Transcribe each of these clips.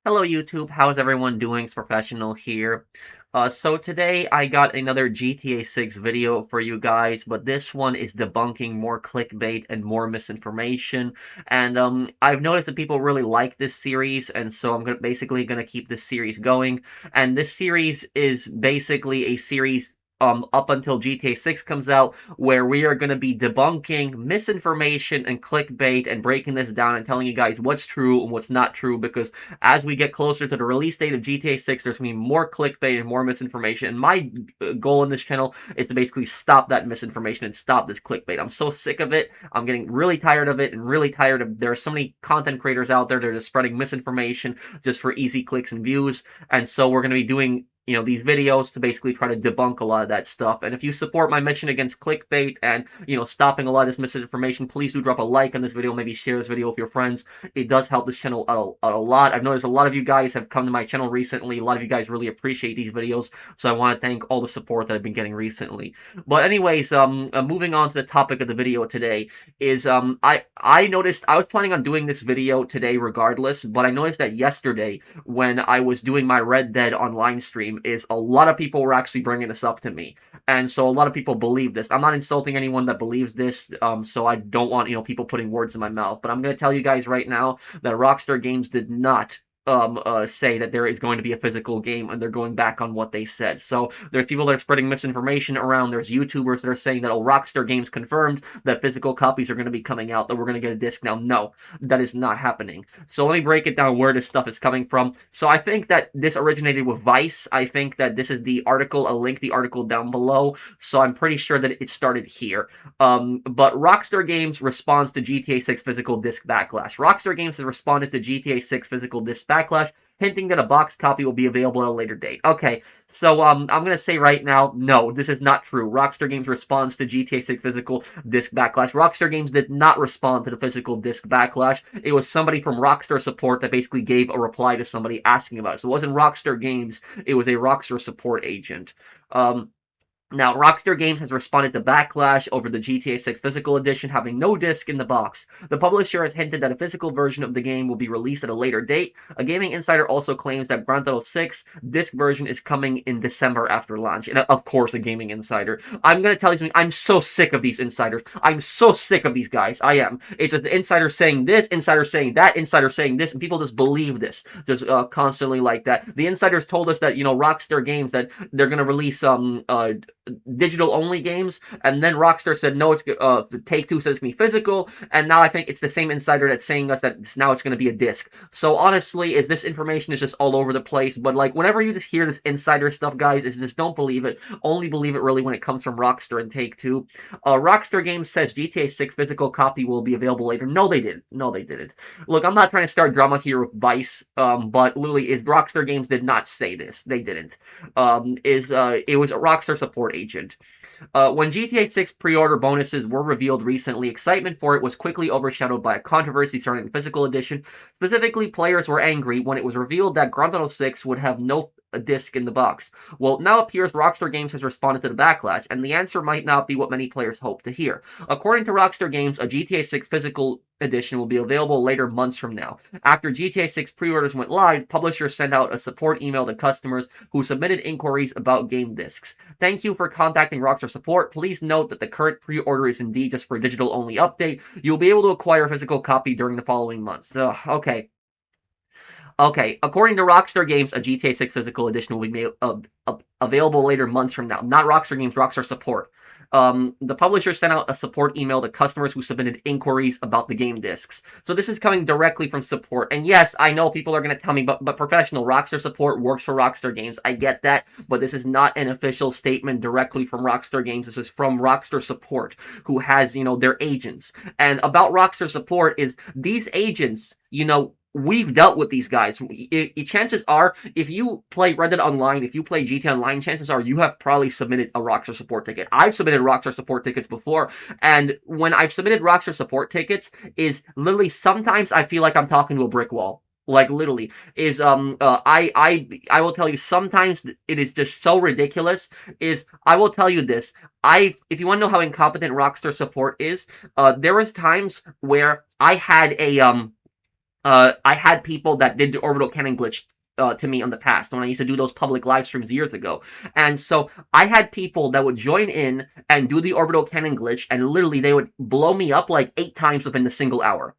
Hello YouTube, how's everyone doing? It's Professional here. So today I got another GTA 6 video for you guys, but this one is debunking more clickbait and more misinformation. And I've noticed that people really like this series, and so I'm basically gonna keep this series going. And this series is basically a series up until GTA 6 comes out, where we are going to be debunking misinformation and clickbait and breaking this down and telling you guys what's true and what's not true, because as we get closer to the release date of GTA 6, there's going to be more clickbait and more misinformation. And my goal in this channel is to basically stop that misinformation and stop this clickbait. I'm so sick of it. I'm getting really tired of it and really tired of there are so many content creators out there that are just spreading misinformation just for easy clicks and views. And so we're going to be doing these videos to basically try to debunk a lot of that stuff. And if you support my mission against clickbait and, stopping a lot of this misinformation, please do drop a like on this video, maybe share this video with your friends. It does help this channel out a lot. I've noticed a lot of you guys have come to my channel recently. A lot of you guys really appreciate these videos, so I want to thank all the support that I've been getting recently. But anyways, moving on to the topic of the video today is, I noticed, I was planning on doing this video today regardless, but I noticed that yesterday when I was doing my Red Dead Online stream, is a lot of people were actually bringing this up to me, and so a lot of people believe this. I'm not insulting anyone that believes this, so I don't want people putting words in my mouth, but I'm going to tell you guys right now that Rockstar Games did not say that there is going to be a physical game, and they're going back on what they said. So there's people that are spreading misinformation around. There's YouTubers that are saying that, oh, Rockstar Games confirmed that physical copies are going to be coming out, that we're going to get a disc now. No, that is not happening. So let me break it down where this stuff is coming from. So I think that this originated with Vice. I think that this is the article. I'll link the article down below. So I'm pretty sure that it started here. But Rockstar Games responds to GTA 6 physical disc backlash. Rockstar Games has responded to GTA 6 physical disc backlash, hinting that a box copy will be available at a later date. Okay, so I'm gonna say right now, no, this is not true. Rockstar Games responds to GTA 6 physical disc backlash. Rockstar Games did not respond to the physical disc backlash. It was somebody from Rockstar support that basically gave a reply to somebody asking about it. So it wasn't Rockstar Games, it was a Rockstar support agent. Now, Rockstar Games has responded to backlash over the GTA 6 physical edition having no disc in the box. The publisher has hinted that a physical version of the game will be released at a later date. A gaming insider also claims that Grand Theft Auto 6 disc version is coming in December after launch. And of course, a gaming insider. I'm going to tell you something. I'm so sick of these insiders. I'm so sick of these guys. I am. It's just the insider saying this, insider saying that, insider saying this, and people just believe this. Just constantly like that. The insiders told us that, Rockstar Games, that they're going to release digital-only games, and then Rockstar said, no, it's Take-Two said it's going to be physical, and now I think it's the same insider that's saying us that now it's going to be a disc. So honestly, this information is just all over the place, but like, whenever you just hear this insider stuff, guys, is just don't believe it. Only believe it really when it comes from Rockstar and Take-Two. Rockstar Games says GTA 6 physical copy will be available later. No, they didn't. No, they didn't. Look, I'm not trying to start drama here with Vice, but literally, Rockstar Games did not say this. They didn't. It was a Rockstar support agent. When GTA 6 pre-order bonuses were revealed recently, excitement for it was quickly overshadowed by a controversy surrounding the physical edition. Specifically, players were angry when it was revealed that Grand Theft Auto 6 would have no disc in the box. Well, it now appears Rockstar Games has responded to the backlash, and the answer might not be what many players hope to hear. According to Rockstar Games, a GTA 6 physical edition will be available later months from now. After GTA 6 pre-orders went live, publishers sent out a support email to customers who submitted inquiries about game discs. Thank you for contacting Rockstar support. Please note that the current pre-order is indeed just for a digital-only update. You'll be able to acquire a physical copy during the following months. Okay. Okay, according to Rockstar Games, a GTA 6 physical edition will be made available later months from now. Not Rockstar Games, Rockstar support. The publisher sent out a support email to customers who submitted inquiries about the game discs. So this is coming directly from support. And yes, I know people are going to tell me, but professional Rockstar support works for Rockstar Games. I get that, but this is not an official statement directly from Rockstar Games. This is from Rockstar support, who has, their agents. And about Rockstar support is these agents, we've dealt with these guys. Chances are, if you play Red Dead Online, if you play GTA Online, chances are you have probably submitted a Rockstar support ticket. I've submitted Rockstar support tickets before, and when I've submitted Rockstar support tickets, is literally sometimes I feel like I'm talking to a brick wall. Like, literally, I will tell you, sometimes it is just so ridiculous, I will tell you this, if you want to know how incompetent Rockstar support is, there was times where I had I had people that did the orbital cannon glitch to me in the past when I used to do those public live streams years ago. And so I had people that would join in and do the orbital cannon glitch, and literally they would blow me up like 8 times within a single hour.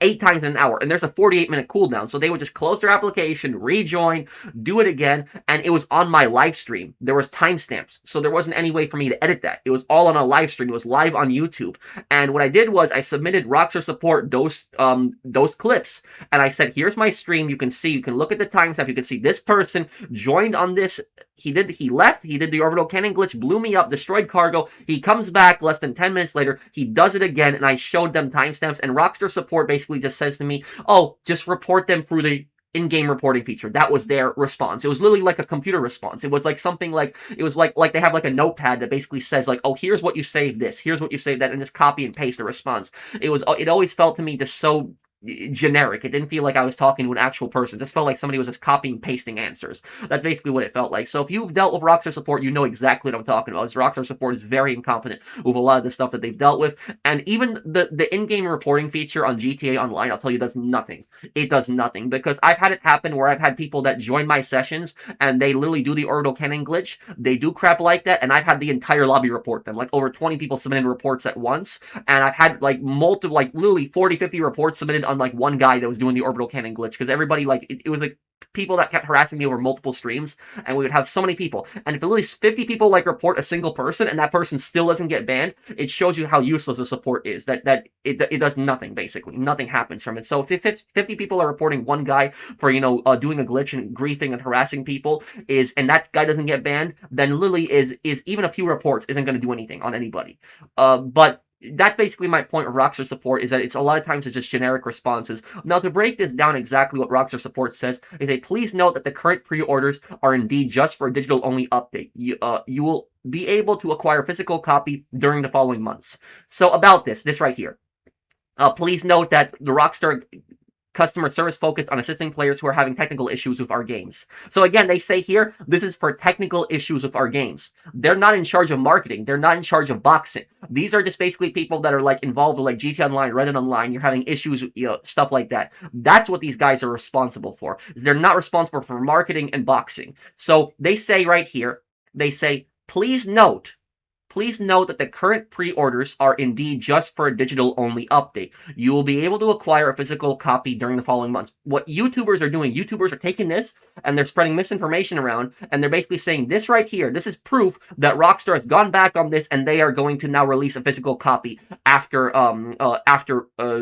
8 times in an hour, and there's a 48-minute cooldown, so they would just close their application, rejoin, do it again, and it was on my live stream. There was timestamps, so there wasn't any way for me to edit that. It was all on a live stream. It was live on YouTube, and what I did was I submitted Rockstar support those clips, and I said, here's my stream. You can see, you can look at the timestamp. You can see this person joined on this. He left, he did the orbital cannon glitch, blew me up, destroyed cargo. He comes back less than 10 minutes later, he does it again, and I showed them timestamps, and Rockstar support basically just says to me, oh, just report them through the in-game reporting feature. That was their response. It was literally like a computer response. It was like something like, it was like they have like a notepad that basically says like, oh, here's what you saved this, here's what you saved that, and just copy and paste the response. It always felt to me just so generic. It didn't feel like I was talking to an actual person. It just felt like somebody was just copying and pasting answers. That's basically what it felt like. So if you've dealt with Rockstar support, you know exactly what I'm talking about. This Rockstar support is very incompetent with a lot of the stuff that they've dealt with. And even the in-game reporting feature on GTA Online, I'll tell you, does nothing. It does nothing, because I've had it happen where I've had people that join my sessions and they literally do the orbital cannon glitch. They do crap like that, and I've had the entire lobby report them. Like over 20 people submitted reports at once, and I've had like multiple, like literally 40, 50 reports submitted on like one guy that was doing the orbital cannon glitch, because everybody, like, it was like people that kept harassing me over multiple streams, and we would have so many people, and if at least 50 people like report a single person and that person still doesn't get banned, it shows you how useless the support is. That it does nothing. Basically nothing happens from it. So if 50 people are reporting one guy for doing a glitch and griefing and harassing people, and that guy doesn't get banned, then literally is even a few reports isn't going to do anything on anybody. But that's basically my point of Rockstar support, is that it's a lot of times it's just generic responses. Now, to break this down exactly what Rockstar support says is they please note that the current pre-orders are indeed just for a digital-only update. You will be able to acquire a physical copy during the following months. So about this right here. Please note that the Rockstar customer service focused on assisting players who are having technical issues with our games. So again, they say here, this is for technical issues with our games. They're not in charge of marketing. They're not in charge of boxing. These are just basically people that are like involved with like GTA Online, Reddit Online. You're having issues, stuff like that. That's what these guys are responsible for. They're not responsible for marketing and boxing. So they say right here, they say, please note that the current pre-orders are indeed just for a digital-only update. You will be able to acquire a physical copy during the following months. What YouTubers are doing, YouTubers are taking this and they're spreading misinformation around, and they're basically saying this right here, this is proof that Rockstar has gone back on this and they are going to now release a physical copy after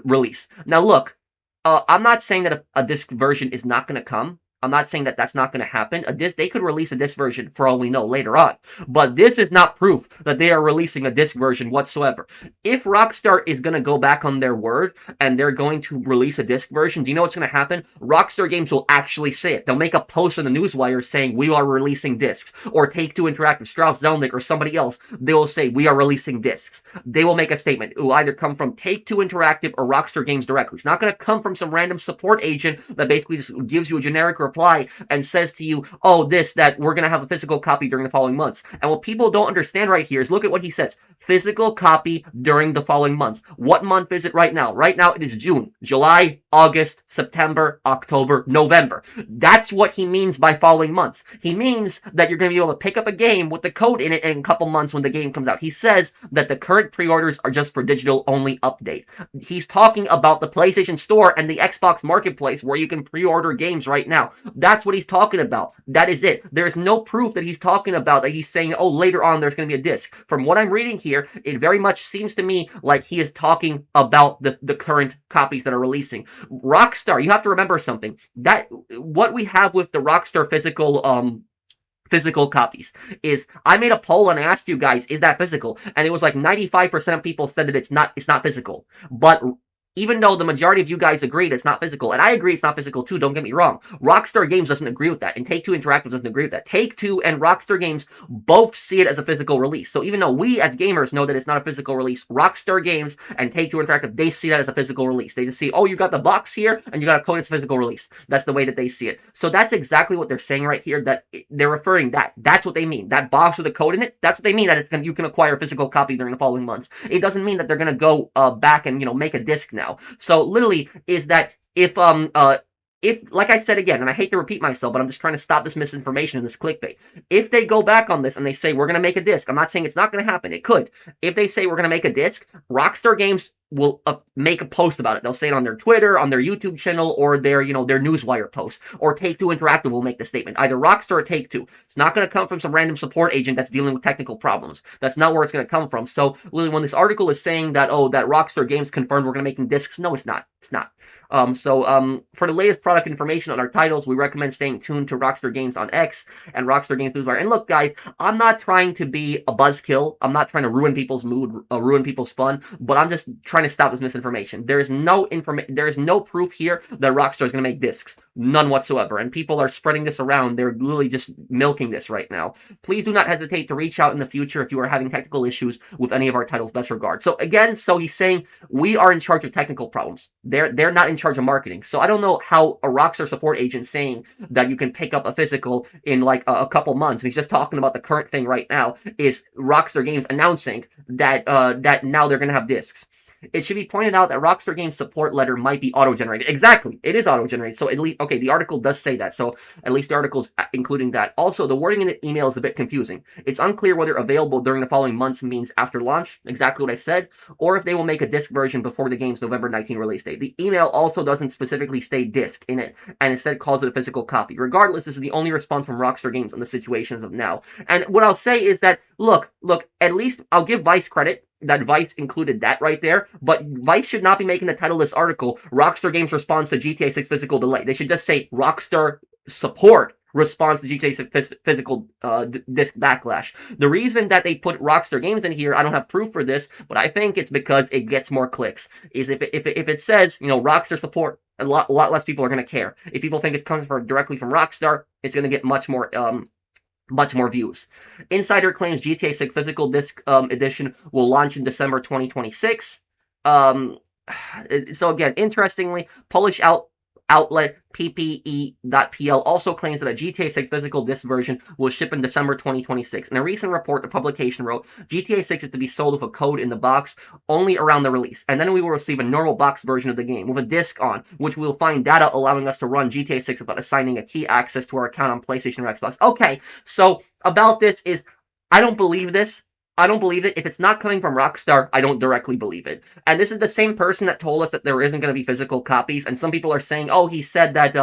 release. Now look, I'm not saying that a disc version is not going to come. I'm not saying that that's not going to happen. They could release a disc version for all we know later on. But this is not proof that they are releasing a disc version whatsoever. If Rockstar is going to go back on their word and they're going to release a disc version, do you know what's going to happen? Rockstar Games will actually say it. They'll make a post on the newswire saying, we are releasing discs. Or Take-Two Interactive, Strauss Zelnick, or somebody else, they will say, we are releasing discs. They will make a statement. It will either come from Take-Two Interactive or Rockstar Games directly. It's not going to come from some random support agent that basically just gives you a generic reply and says to you, oh, that we're going to have a physical copy during the following months. And what people don't understand right here is, look at what he says. Physical copy during the following months. What month is it right now? Right now it is June, July, August, September, October, November. That's what he means by following months. He means that you're going to be able to pick up a game with the code in it in a couple months when the game comes out. He says that the current pre-orders are just for digital only update. He's talking about the PlayStation Store and the Xbox Marketplace where you can pre-order games right now. That's what he's talking about. That is it. There's no proof that he's talking about that he's saying, oh, later on there's going to be a disc. From what I'm reading here, it very much seems to me like he is talking about the current copies that are releasing. Rockstar, you have to remember something. That what we have with the Rockstar physical copies is, I made a poll and I asked you guys, is that physical? And it was like 95% of people said that it's not physical. But even though the majority of you guys agreed it's not physical, and I agree it's not physical too, don't get me wrong, Rockstar Games doesn't agree with that, and Take-Two Interactive doesn't agree with that. Take-Two and Rockstar Games both see it as a physical release. So even though we as gamers know that it's not a physical release, Rockstar Games and Take-Two Interactive, they see that as a physical release. They just see, oh, you got the box here, and you got a code, it's a physical release. That's the way that they see it. So that's exactly what they're saying right here, that they're referring that's what they mean. That box with the code in it, that's what they mean, that you can acquire a physical copy during the following months. It doesn't mean that they're going to go back and, make a disc now. So literally is that if, like I said again, and I hate to repeat myself, but I'm just trying to stop this misinformation and this clickbait. If they go back on this and they say, we're going to make a disc, I'm not saying it's not going to happen. It could. If they say we're going to make a disc, Rockstar Games will make a post about it. They'll say it on their Twitter, on their YouTube channel, or their, their Newswire post. Or Take-Two Interactive will make the statement. Either Rockstar or Take-Two. It's not going to come from some random support agent that's dealing with technical problems. That's not where it's going to come from. So, Lily, when this article is saying that, that Rockstar Games confirmed we're going to be making discs, no, it's not. It's not. For the latest product information on our titles, we recommend staying tuned to Rockstar Games on X and Rockstar Games Newswire. And look, guys, I'm not trying to be a buzzkill. I'm not trying to ruin people's mood, ruin people's fun, but I'm just trying to stop this misinformation. There is no proof here that Rockstar is going to make discs. None whatsoever. And people are spreading this around. They're literally just milking this right now. Please do not hesitate to reach out in the future if you are having technical issues with any of our titles. Best regards. So again, he's saying we are in charge of technical problems. They're not in charge of marketing. So I don't know how a Rockstar support agent saying that you can pick up a physical in like a couple months, and he's just talking about the current thing right now, is Rockstar Games announcing that that now they're going to have discs. It should be pointed out that Rockstar Games support letter might be auto-generated. Exactly, it is auto-generated. So at least, okay, the article does say that. So at least the article's including that. Also, the wording in the email is a bit confusing. It's unclear whether available during the following months means after launch, exactly what I said, or if they will make a disc version before the game's November 19 release date. The email also doesn't specifically state disc in it, and instead calls it a physical copy. Regardless, this is the only response from Rockstar Games on the situation as of now. And what I'll say is that, look, at least I'll give Vice credit that Vice included that right there, but Vice should not be making the title of this article Rockstar Games responds to GTA 6 physical delay. They should just say Rockstar support responds to GTA 6 physical disc backlash. The reason that they put Rockstar Games in here, I don't have proof for this, but I think it's because it gets more clicks. Is if it says, Rockstar support, a lot less people are going to care. If people think it comes directly from Rockstar, it's going to get much more views. Insider claims GTA 6 physical disc edition will launch in December 2026. So again, interestingly, Polish outlet PPE.pl also claims that a GTA 6 physical disc version will ship in December 2026. In a recent report, the publication wrote, GTA 6 is to be sold with a code in the box only around the release, and then we will receive a normal box version of the game with a disc on, which we will find data allowing us to run GTA 6 without assigning a key access to our account on PlayStation or Xbox. Okay, so about this is, I don't believe this. I don't believe it. If it's not coming from Rockstar, I don't directly believe it. And this is the same person that told us that there isn't going to be physical copies. And some people are saying, oh, he said that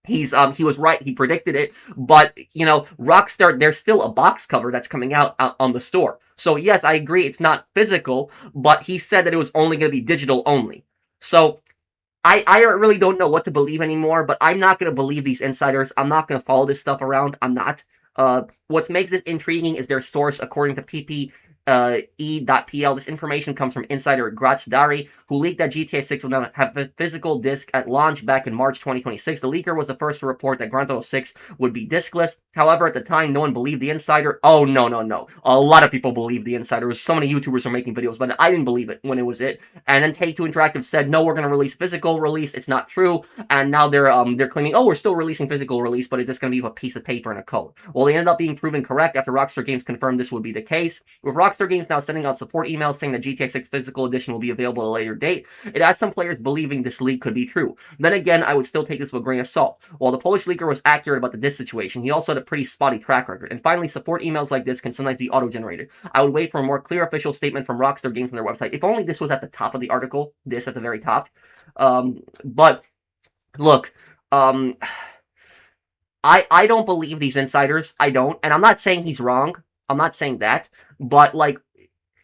he was right. He predicted it. But, Rockstar, there's still a box cover that's coming out on the store. So yes, I agree it's not physical, but he said that it was only going to be digital only. So I really don't know what to believe anymore, but I'm not going to believe these insiders. I'm not going to follow this stuff around. I'm not. What makes this intriguing is their source, according to PPE.pl. This information comes from insider Grazdari, who leaked that GTA 6 will now have a physical disc at launch back in March 2026. The leaker was the first to report that Grand Theft Auto 6 would be discless. However, at the time, no one believed the insider. Oh, no. A lot of people believed the insider. So many YouTubers were making videos, but I didn't believe it when it was it. And then Take-Two Interactive said, no, we're going to release physical release. It's not true. And now they're claiming, oh, we're still releasing physical release, but it's just going to be a piece of paper and a code. Well, they ended up being proven correct after Rockstar Games confirmed this would be the case. With Rockstar Games now sending out support emails saying that GTA 6 physical edition will be available at a later date, it has some players believing this leak could be true. Then again, I would still take this with a grain of salt. While the Polish leaker was accurate about the disc situation, he also had a pretty spotty track record. And finally, support emails like this can sometimes be auto-generated. I would wait for a more clear official statement from Rockstar Games on their website. If only this was at the top of the article, this at the very top. But look, I don't believe these insiders. I don't. And I'm not saying he's wrong. I'm not saying that. But,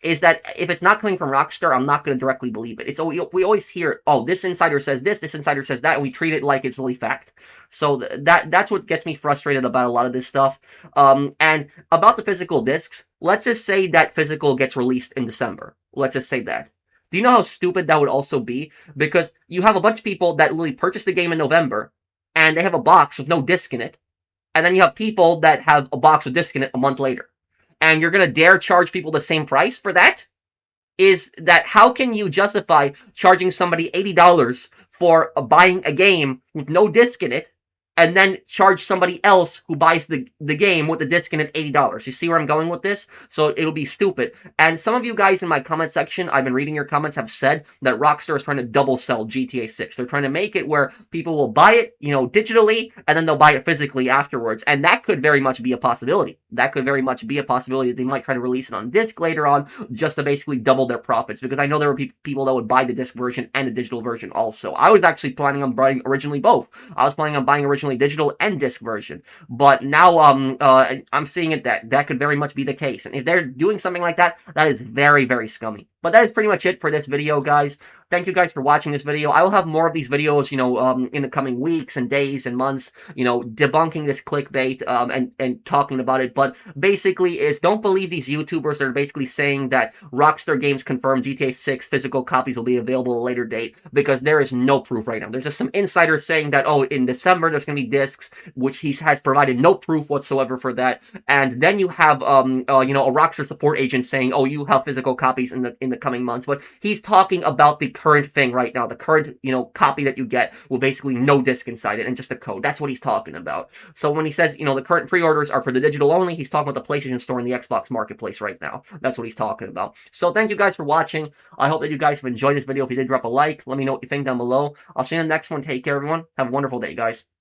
is that if it's not coming from Rockstar, I'm not going to directly believe it. We always hear, oh, this insider says this insider says that, and we treat it like it's really fact. So that's what gets me frustrated about a lot of this stuff. And about the physical discs, let's just say that physical gets released in December. Let's just say that. Do you know how stupid that would also be? Because you have a bunch of people that literally purchased the game in November, and they have a box with no disc in it. And then you have people that have a box with disc in it a month later. And you're going to dare charge people the same price for that? How can you justify charging somebody $80 for buying a game with no disc in it, and then charge somebody else who buys the game with the disc in at $80. You see where I'm going with this? So it'll be stupid. And some of you guys in my comment section, I've been reading your comments, have said that Rockstar is trying to double sell GTA 6. They're trying to make it where people will buy it, digitally, and then they'll buy it physically afterwards. And that could very much be a possibility. That could very much be a possibility. They might try to release it on disc later on just to basically double their profits, because I know there were people that would buy the disc version and the digital version also. I was actually planning on buying originally both. I was planning on buying originally digital and disc version, but now I'm seeing it that could very much be the case. And if they're doing something like that, that is very, very scummy. But that is pretty much it for this video, guys. Thank you guys for watching this video. I will have more of these videos, in the coming weeks and days and months, debunking this clickbait, and talking about it. But basically is, don't believe these YouTubers that are basically saying that Rockstar Games confirmed GTA 6 physical copies will be available at a later date, because there is no proof right now. There's just some insiders saying that, oh, in December there's going to be discs, which he has provided no proof whatsoever for that. And then you have, a Rockstar support agent saying, oh, you have physical copies in the coming months. But he's talking about the current thing right now. The current, copy that you get will basically no disc inside it and just a code. That's what he's talking about. So when he says, the current pre-orders are for the digital only, he's talking about the PlayStation Store and the Xbox Marketplace right now. That's what he's talking about. So thank you guys for watching. I hope that you guys have enjoyed this video. If you did, drop a like. Let me know what you think down below. I'll see you in the next one. Take care, everyone. Have a wonderful day, guys.